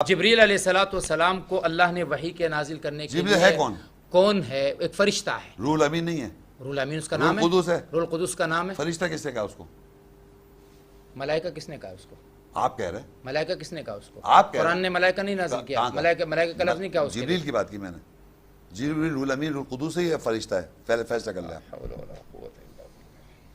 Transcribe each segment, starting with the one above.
جبریل علیہ السلام کو اللہ نے وحی کے نازل کرنے کے جبریل لیے ہے کون ہے؟ ایک فرشتہ ہے۔ روح الامین نہیں ہے؟ روح الامین اس کا نام ہے، روح القدس ہے، روح القدس کا نام ہے۔ فرشتہ کس نے کہا اس کو؟ ملائکہ کس نے کہا اس کو؟ آپ کہہ رہے ہیں۔ ملائکہ کس نے کہا اس کو؟ آپ کہہ رہے ہیں۔ قرآن نے ملائکہ نہیں نازل کیا، ملائکہ کا لفظ نہیں کہا اس کے جبریل کی بات کی میں نے۔ جبریل روح الامین روح القدس ہی ہے، فرشتہ ہے، پہلے فیصلہ کر لیا۔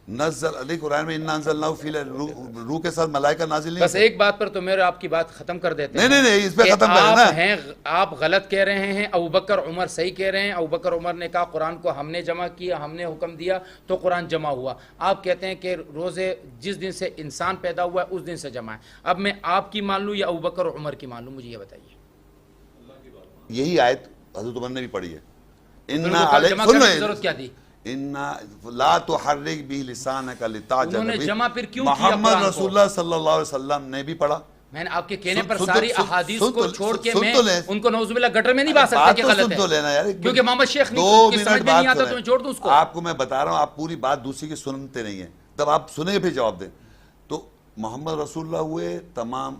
نزل علی قرآن میں انا انزلناہ فی روح کے ساتھ ملائکہ نازل نہیں بس ایک بات پر تو میرے آپ کی بات ختم کر دیتے ہیں۔ نہیں اس پہ ختم کریں نا۔ آپ غلط کہہ رہے ہیں، ابوبکر عمر صحیح کہہ رہے ہیں۔ ابوبکر عمر نے کہا قرآن کو ہم نے جمع کیا، ہم نے حکم دیا تو قرآن جمع ہوا۔ آپ کہتے ہیں کہ روزے جس دن سے انسان پیدا ہوا ہے اس دن سے جمع ہے۔ اب میں آپ کی مان لوں یا ابوبکر عمر کی مان لوں؟ مجھے یہ بتائیے۔ یہی آیت حضرت عمر نے بھی پڑھی ہے۔ جمع کرنے کی ضرورت کیا تھی؟ لا تحرک به لسانک لتعجل انہوں نے به۔ جمع پھر کیوں کیا؟ محمد رسول اللہ صلی اللہ علیہ وسلم نے بھی پڑھا۔ میں نے آپ کے کہنے پر ساری احادیث کو چھوڑ کے میں تو لیں۔ ان کو نعوذ باللہ گٹر میں نہیں بات سکتے کہ غلط ہے، تو لینا یار، کیونکہ محمد شیخ دو کی منٹ سمجھ میں بات نہیں آتا تو سنیں۔ میں چھوڑ دوں اس کو۔ آپ کو میں بتا رہا ہوں، آپ پوری بات دوسری کی سنتے نہیں ہیں، تب آپ سنیں گے پھر جواب دیں۔ تو محمد رسول اللہ ہوئے، تمام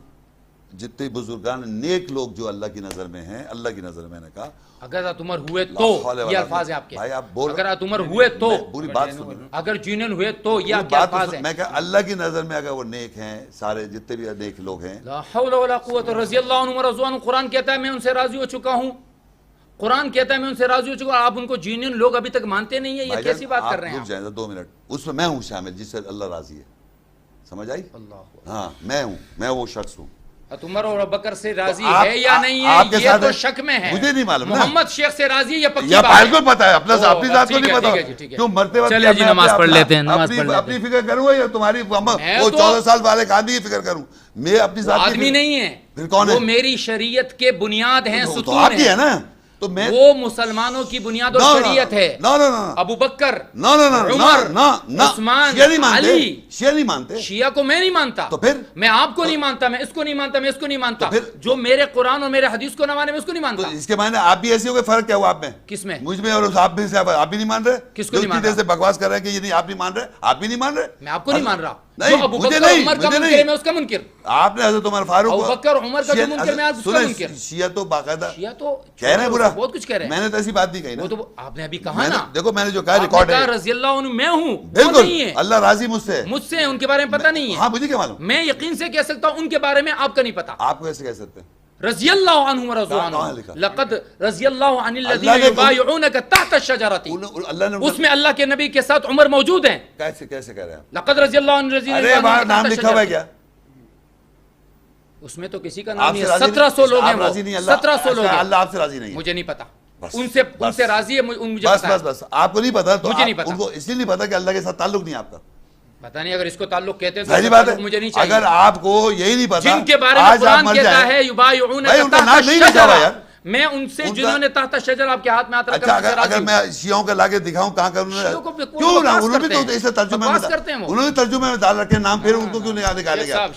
جتنے بزرگان نیک لوگ جو اللہ کی نظر میں ہیں، اللہ کی نظر میں نے کہا اگر حضرت عمر ہوئے تو، یہ الفاظ ہیں آپ کے، بھائی آپ بول، اگر حضرت عمر ہوئے تو، پوری بات سنیں، اگر جنن ہوئے تو، یہ کیا الفاظ ہیں؟ میں کہا اللہ کی نظر میں اگر وہ نیک ہیں، سارے جتنے بھی نیک لوگ ہیں، لا حول ولا قوت، رضی اللہ عنہ ورضوا عنہ، قرآن کہتا ہے میں ان سے راضی ہو چکا ہوں، قرآن کہتا ہے میں ان سے راضی ہو چکا ہوں۔ آپ ان کو جنن لوگ ابھی تک مانتے نہیں ہیں، یہ کیسی بات کر رہے ہیں؟ آپ رک جائیں 2 منٹ، اس میں ہوں شامل جس سے اللہ راضی ہے، سمجھ آئی؟ ہاں میں ہوں، میں وہ شخص ہوں۔ عمر اور ابوبکر سے راضی ہے یا نہیں ہے یہ تو شک میں ہے، مجھے نہیں معلوم۔ محمد شیخ سے راضی ہے یہ پکی بات ہے، بالکل پتا ہے، اپنی ذات کو نہیں پتا کیوں مرتے وقت۔ چلے جی نماز پڑھ لیتے ہیں، نماز پڑھ لیتے ہیں۔ اپنی فکر کروں یا تمہاری وہ 14 سال والے گاندھی کی فکر کروں؟ میں اپنی ذات کی آدمی نہیں ہے، پھر کون ہے؟ وہ میری شریعت کے بنیاد ہیں، تو ستون آپ کی ہے ہیں، نا، تو میں وہ مسلمانوں کی بنیاد اور شریعت ہے۔ ابوبکر، عمر، عثمان، علی۔ شیعہ نہیں مانتے، شیعہ کو میں نہیں مانتا، تو پھر میں آپ کو نہیں مانتا، میں اس کو نہیں مانتا، میں اس کو نہیں مانتا، جو میرے قرآن اور میرے حدیث کو نہ مانے میں اس کو نہیں مانتا۔ اس کے معنی آپ بھی ایسے ہو گئے، فرق کیا ہوا آپ میں؟ کس میں؟ مجھ میں اور آپ بھی سے آپ بھی نہیں مان رہے؟ کس کو نہیں مان رہا؟ سے بکواس کر رہے ہیں کہ یہ نہیں آپ نہیں مان رہے، آپ بھی نہیں مان رہے؟ میں آپ کو نہیں مان رہا، نہیں، جو ابوبکر عمر کا منکر ہے میں اس کا منکر۔ آپ نے حضرت عمر فاروق ابوبکر عمر کا جو منکر میں اس کا منکر۔ شیعہ تو باقاعدہ شیعہ تو کہہ رہے ہیں برا، بہت کچھ کہہ رہے ہیں، میں نے تو ایسی بات نہیں کہی نا، وہ تو آپ نے ابھی کہا نا، دیکھو میں نے جو کہا ریکارڈ ہے، رضی اللہ عنہ میں ہوں، وہ بالکل نہیں ہے، اللہ راضی مجھ سے، مجھ سے ان کے بارے میں پتہ نہیں ہے۔ ہاں مجھے کیا معلوم، میں یقین سے کہہ سکتا ہوں ان کے بارے میں آپ کا نہیں پتا۔ آپ کو کیسے کہہ سکتے ہیں؟ رضی اللہ عنہ ورضوا عنہ، لقد رضی اللہ عن الذین یبایعونک تحت الشجرۃ، اس میں اللہ کے نبی کے ساتھ عمر موجود ہیں۔ کیسے کہہ رہے ہیں آپ؟ لقد رضی اللہ عنہ الذین ارے وہاں نام لکھا ہوا ہے کیا؟ اس میں تو کسی کا نام نہیں ہے، 1700 لوگ ہیں، 1700 لوگ ہیں، اللہ آپ سے راضی نہیں ہے، مجھے نہیں پتا، ان سے راضی ہے، مجھے بس پتا ہے۔ بس آپ کو نہیں پتا تو مجھے نہیں پتا، ان کو اس لیے نہیں پتا کہ اللہ کے ساتھ تعلق نہیں ہے آپ کا، پتہ نہیں، اگر اس کو تعلق کہتے ہیں صحیح بات تو ہے۔ مجھے نہیں چاہیے۔ اگر آپ کو یہی نہیں پتا جن کے بارے میں قرآن کہتا ہے یبایعونک تحت الشجرۃ، میں ان سے جنہوں نے تحت الشجرۃ آپ کے ہاتھ میں ہاتھ رکھا، اچھا اگر میں شیعوں کے لاکے دکھاؤں کہاں کروں، کیوں نہ انہوں نے تو اسے ترجمے میں، انہوں نے ترجمے میں ڈال رکھے نام، پھر ان کو کیوں نہیں نکالے گا؟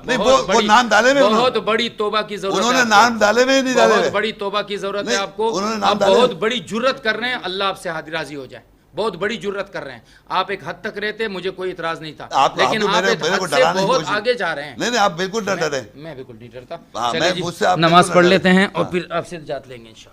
نہیں وہ نام ڈالے میں، بہت بڑی توبہ کی ضرورت ہے، انہوں نے نام ڈالے میں نہیں ڈالے، بہت بڑی توبہ کی ضرورت ہے آپ کو، آپ بہت بڑی جرت کر رہے ہیں، اللہ آپ سے راضی ہو جائے، بہت بڑی جرت کر رہے ہیں آپ، ایک حد تک رہتے مجھے کوئی اعتراض نہیں تھا، لیکن آپ ایک حد سے بہت آگے جا رہے ہیں۔ نہیں آپ بالکل نہ ڈریں، میں بالکل نہیں ڈرتا۔ نماز نماز پڑھ لیتے ہیں اور پھر آپ سے اجازت لیں گے انشاءاللہ۔